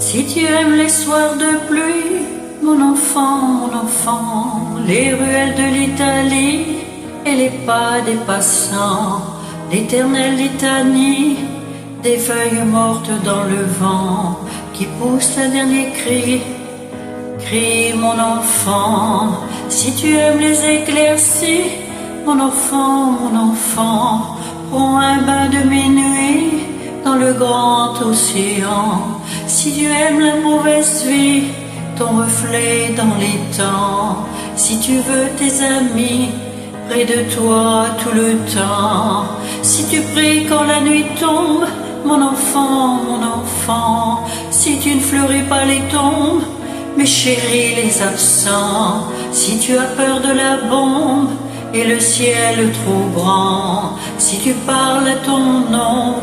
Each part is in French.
Si tu aimes les soirs de pluie, mon enfant, les ruelles de l'Italie et les pas des passants, l'éternelle litanie des feuilles mortes dans le vent qui pousse un dernier cri. Crie mon enfant, si tu aimes les éclaircies, mon enfant, prends un bain de minuit dans le grand océan. Si tu aimes la mauvaise vie, ton reflet dans les temps, si tu veux tes amis près de toi tout le temps, si tu pries quand la nuit tombe, mon enfant, si tu ne fleuris pas les tombes, mais chéris les absents, si tu as peur de la bombe et le ciel trop grand, si tu parles à ton nom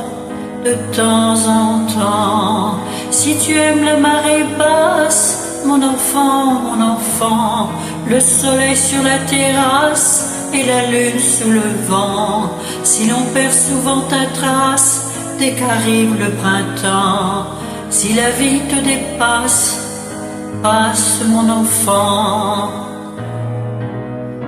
de temps en temps, si tu aimes la marée basse, mon enfant, le soleil sur la terrasse et la lune sous le vent, si l'on perd souvent ta trace dès qu'arrive le printemps, si la vie te dépasse, passe mon enfant.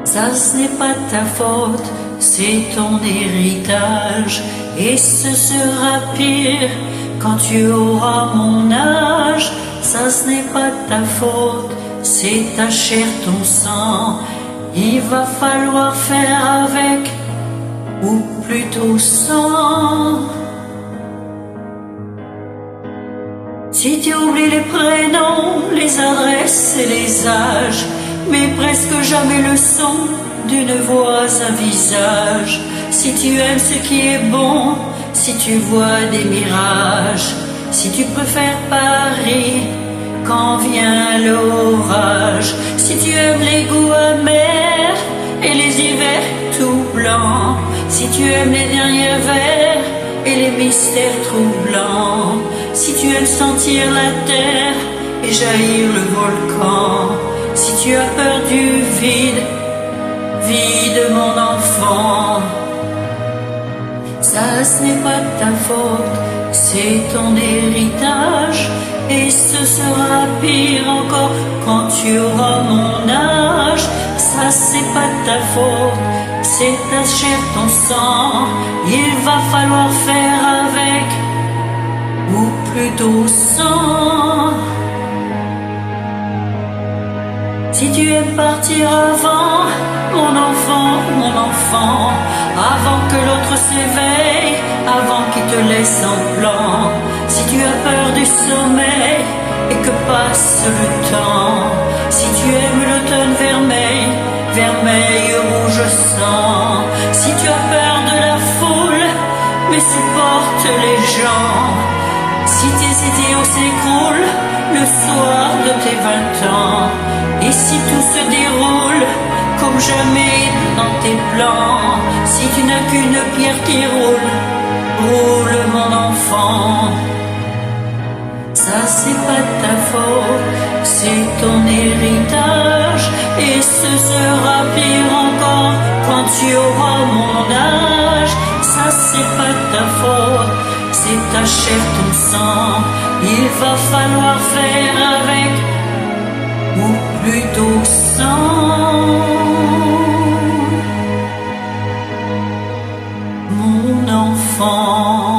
Ça ce n'est pas ta faute, c'est ton héritage, et ce sera pire quand tu auras mon âge. Ça ce n'est pas ta faute, c'est ta chair, ton sang, il va falloir faire avec, ou plutôt sans. Si tu oublies les prénoms, les adresses et les âges, mais presque jamais le son d'une voix, un visage, si tu aimes ce qui est bon, si tu vois des mirages, si tu préfères Paris quand vient l'orage, si tu aimes les goûts amers et les hivers tout blancs, si tu aimes les derniers vers et les mystères troublants, si tu aimes sentir la terre et jaillir le volcan, si tu as peur du vide, vide mon enfant. Ça ce n'est pas ta faute, c'est ton héritage, et ce sera pire encore quand tu auras mon âge. Ça c'est pas ta faute, c'est ta chair, ton sang, il va falloir faire avec, ou plutôt sans. Si tu aimes partir avant, mon enfant, avant que l'autre s'éveille, avant qu'il te laisse en plan, si tu as peur du sommeil et que passe le temps, si tu aimes l'automne vermeil, vermeil rouge sang, si tu as peur de la foule, mais supporte les gens, si tes idéaux s'écroulent le soir de tes 20 ans, et si tout se déroule comme jamais dans tes plans, si tu n'as qu'une pierre qui roule, roule mon enfant. Ça c'est pas ta faute, c'est ton héritage, et ce sera pire encore quand tu auras mon âge. Ça c'est pas ta faute, c'est ta chair, ton sang, il va falloir faire avec, ou plutôt sans. Mon enfant.